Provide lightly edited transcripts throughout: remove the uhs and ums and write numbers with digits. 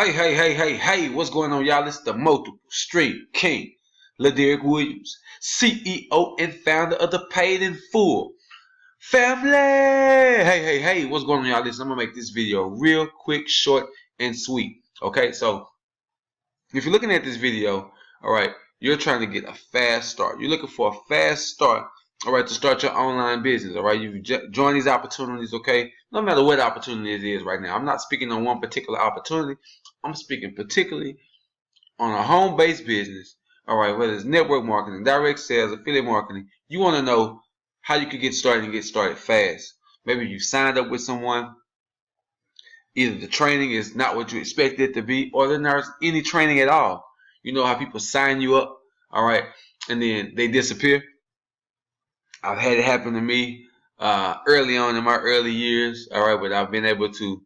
Hey, what's going on, y'all? It's the Multiple Stream King, LaDerrick Williams, CEO and founder of the Paid in Full family. Hey, what's going on, y'all? Listen, I'm going to make this video real quick, short, and sweet. Okay, so if you're looking at this video, all right, you're trying to get a fast start. You're looking for a fast start, all right, to start your online business, all right? You've joined these opportunities, okay? No matter what opportunity it is right now. I'm not speaking on one particular opportunity. I'm speaking particularly on a home-based business, all right, whether it's network marketing, direct sales, affiliate marketing. You want to know how you could get started and get started fast. Maybe you signed up with someone. Either the training is not what you expect it to be, or there's not any training at all. You know how people sign you up, all right, and then they disappear. I've had it happen to me early on in my early years, all right, but I've been able to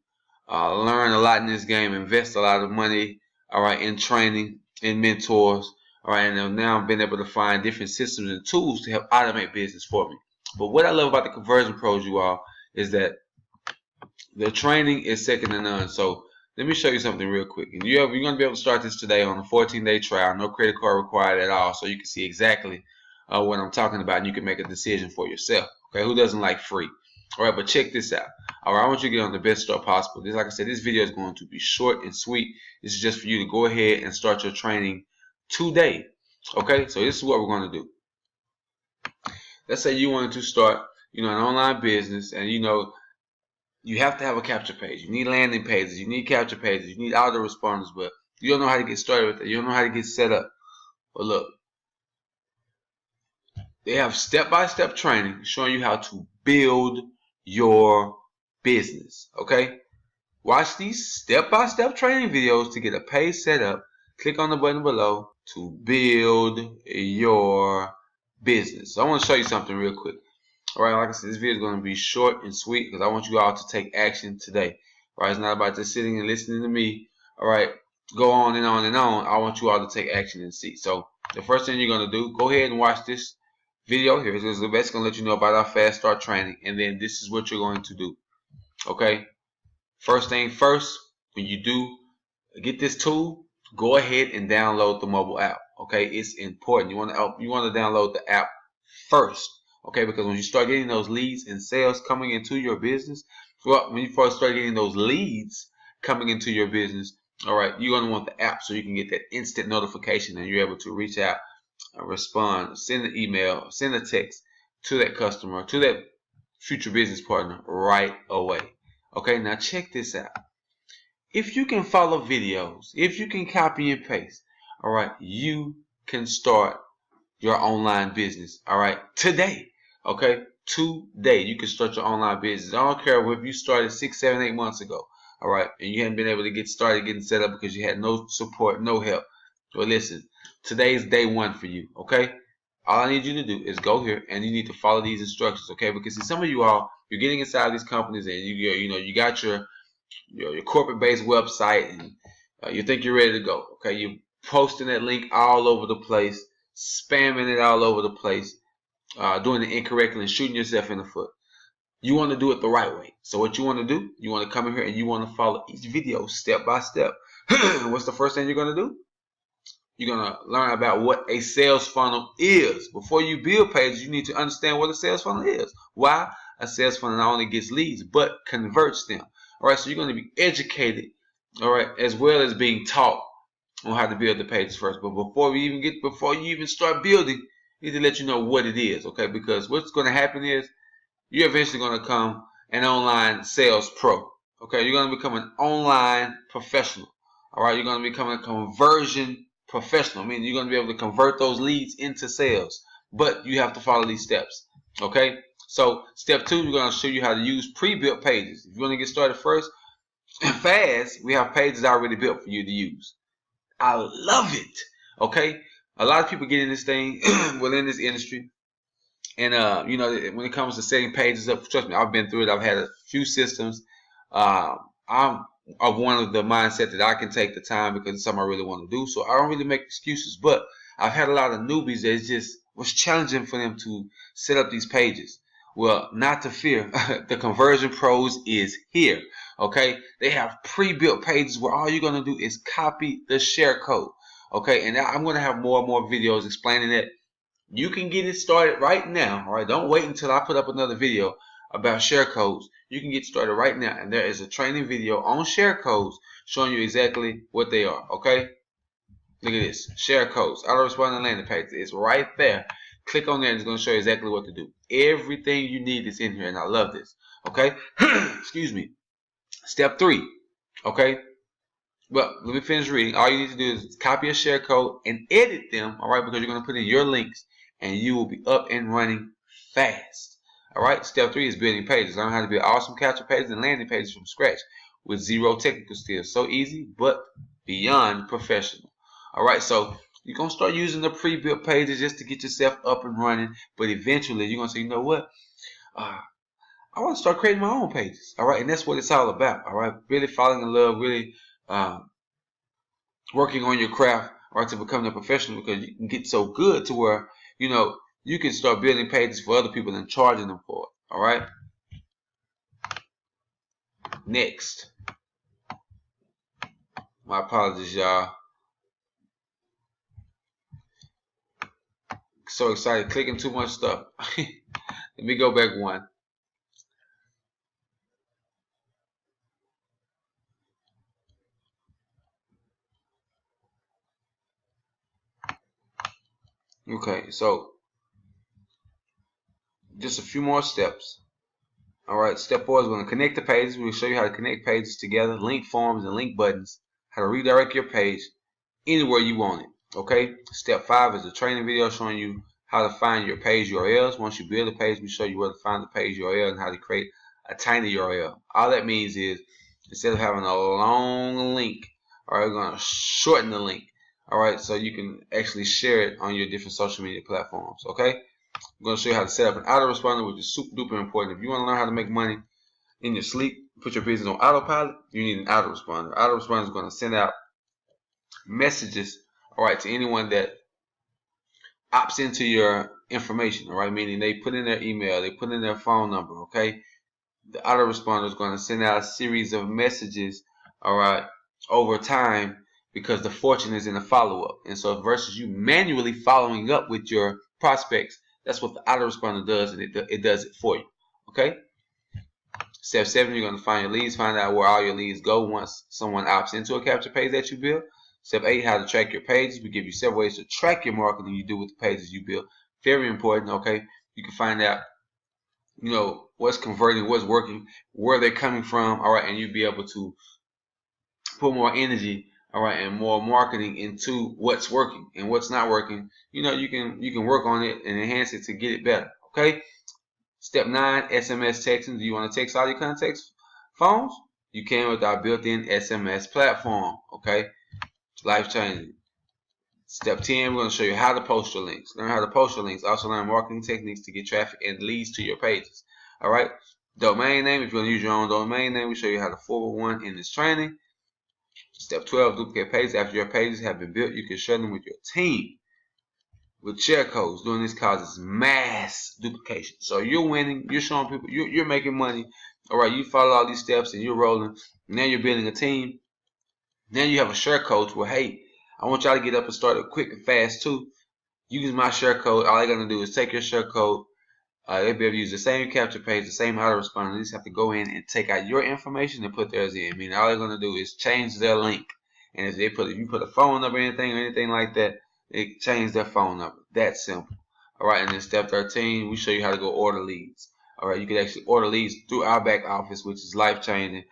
learn a lot in this game, invest a lot of money, all right, in training, in mentors, all right, and now I've been able to find different systems and tools to help automate business for me. But what I love about the Conversion Pros, you all, is that the training is second to none. So let me show you something real quick. And you're going to be able to start this today on a 14-day trial, no credit card required at all, so you can see exactly what I'm talking about, and you can make a decision for yourself. Okay, who doesn't like free? All right, but check this out. All right, I want you to get on the best start possible. This, like I said, this video is going to be short and sweet. This is just for you to go ahead and start your training today. Okay, so this is what we're going to do. Let's say you wanted to start, an online business, and you have to have a capture page. You need landing pages. You need capture pages. You need autoresponders, but you don't know how to get started with it. You don't know how to get set up. But look, they have step-by-step training showing you how to build your business. Okay? Watch these step-by-step training videos to get a page set up. Click on the button below to build your business. So I want to show you something real quick. All right, like I said, this video is going to be short and sweet because I want you all to take action today. All right, it's not about just sitting and listening to me. All right, go on and on and on. I want you all to take action and see. So the first thing you're going to do, go ahead and watch this video here. This is basically going to let you know about our fast start training, and then this is what you're going to do. Okay, first thing first, when you do get this tool, go ahead and download the mobile app. Okay, it's important. You want to download the app first. Okay, because when you start getting those leads and sales coming into your business, well, when you first start getting those leads coming into your business, all right, you're going to want the app so you can get that instant notification and you're able to reach out, respond, send an email, send a text to that customer, to that future business partner right away. Okay, now check this out. If you can follow videos, if you can copy and paste, all right, you can start your online business, all right, today. Okay, today you can start your online business. I don't care if you started 6, 7, 8 months ago, all right, and you hadn't been able to get started getting set up because you had no support, no help. Well, listen, today's day one for you. Okay, all I need you to do is go here and you need to follow these instructions. Okay, because see, some of you all, you're getting inside these companies and you got your corporate-based website and you think you're ready to go. Okay, you're posting that link all over the place, spamming it all over the place. Doing it incorrectly and shooting yourself in the foot. You want to do it the right way. So what you want to do, you want to come in here and you want to follow each video step by step. What's the first thing you're going to do? You're going to learn about what a sales funnel is. Before you build pages, you need to understand what a sales funnel is. Why? A sales funnel not only gets leads, but converts them. All right, so you're going to be educated, all right, as well as being taught on how to build the pages first. But before you even start building, need to let you know what it is, okay? Because what's going to happen is you're eventually going to become an online sales pro, okay? You're going to become an online professional, all right? You're going to become a conversion professional. I mean, you're going to be able to convert those leads into sales, but you have to follow these steps, okay? So step 2, we're going to show you how to use pre-built pages. If you want to get started first and fast, we have pages already built for you to use. I love it, okay? A lot of people get in this thing, in this industry, and when it comes to setting pages up, trust me, I've been through it. I've had a few systems. I'm of one of the mindset that I can take the time because it's something I really want to do. So I don't really make excuses. But I've had a lot of newbies that it just was challenging for them to set up these pages. Well, not to fear. The Conversion Pros is here. Okay, they have pre-built pages where all you're gonna do is copy the share code. Okay, and I'm gonna have more and more videos explaining it. You can get it started right now. All right, don't wait until I put up another video about share codes. You can get started right now, and there is a training video on share codes showing you exactly what they are. Okay, look at this, share codes, autoresponding landing page. It's right there. Click on there, and it's going to show you exactly what to do. Everything you need is in here, and I love this. Okay, excuse me. Step 3. Okay. Well, let me finish reading. All you need to do is copy a share code and edit them, all right, because you're going to put in your links and you will be up and running fast. All right, step 3 is building pages. Learn how to build awesome capture pages and landing pages from scratch with zero technical skills. So easy, but beyond professional. All right, so you're going to start using the pre-built pages just to get yourself up and running, but eventually you're going to say, you know what? I want to start creating my own pages. All right, and that's what it's all about. All right, really falling in love, really working on your craft, right, to become a professional, because you can get so good to where, you know, you can start building pages for other people and charging them for it. All right. Next, my apologies, y'all. So excited, clicking too much stuff. Let me go back one. Okay, so just a few more steps. All right, step 4 is going to connect the pages. We'll show you how to connect pages together, link forms and link buttons, how to redirect your page anywhere you want it. Okay, step 5 is a training video showing you how to find your page URLs. Once you build a page, we show you where to find the page URL and how to create a tiny URL. All that means is, instead of having a long link, all right, we're going to shorten the link. All right, so you can actually share it on your different social media platforms. Okay, I'm going to show you how to set up an autoresponder, which is super duper important. If you want to learn how to make money in your sleep, put your business on autopilot, you need an autoresponder. Autoresponder is going to send out messages, all right, to anyone that opts into your information, all right, meaning they put in their email, they put in their phone number. Okay, the autoresponder is going to send out a series of messages, all right, over time, because the fortune is in the follow-up. And so versus you manually following up with your prospects, that's what the autoresponder does, and it does it for you. Okay. Step 7, you're going to find your leads, find out where all your leads go once someone opts into a capture page that you build. Step 8, how to track your pages. We give you several ways to track your marketing you do with the pages you build. Very important. Okay, you can find out, you know, what's converting, what's working, where they're coming from. All right, and you'll be able to put more energy, all right, and more marketing into what's working and what's not working. You know, you can work on it and enhance it to get it better. Okay. Step 9, SMS texting. Do you want to text all your contacts phones? You can with our built-in SMS platform. Okay, life changing. Step 10, we're going to show you how to post your links. Learn how to post your links. Also learn marketing techniques to get traffic and leads to your pages. All right, domain name. If you want to use your own domain name, we show you how to forward one in this training. Step 12, duplicate pages. After your pages have been built, you can share them with your team with share codes. Doing this causes mass duplication. So you're winning, you're showing people, you're making money. All right, you follow all these steps and you're rolling. Now you're building a team. Now you have a share code where, hey, I want y'all to get up and start it quick and fast too. Use my share code. All they're gonna do is take your share code. They'll be able to use the same capture page, the same autoresponder. They just have to go in and take out your information and put theirs in. I mean, all they're gonna do is change their link. And if you put a phone number or anything like that, it change their phone number. That's simple. All right, and then step 13, we show you how to go order leads. All right, you can actually order leads through our back office, which is life changing,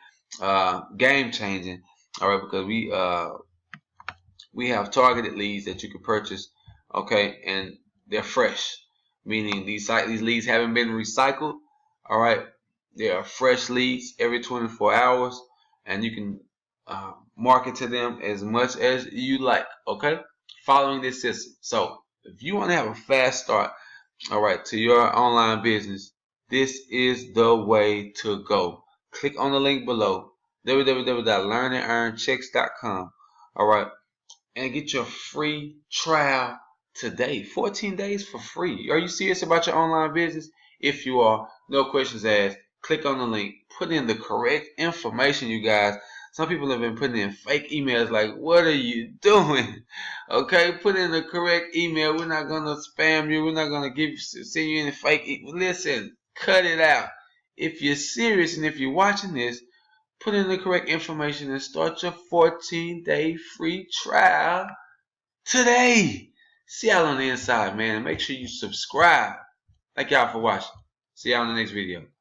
game changing. All right, because we have targeted leads that you can purchase. Okay, and they're fresh, meaning these leads haven't been recycled. All right, they are fresh leads every 24 hours, and you can market to them as much as you like. Okay, following this system. So if you want to have a fast start, all right, to your online business, this is the way to go. Click on the link below, www.learnandearnchecks.com. all right, and get your free trial today. 14 days for free. Are you serious about your online business? If you are, no questions asked. Click on the link. Put in the correct information, you guys. Some people have been putting in fake emails like, what are you doing? Okay, put in the correct email. We're not going to spam you. We're not going to send you any fake. Listen, cut it out. If you're serious and if you're watching this, put in the correct information and start your 14-day free trial today. See y'all on the inside, man. And make sure you subscribe. Thank y'all for watching. See y'all in the next video.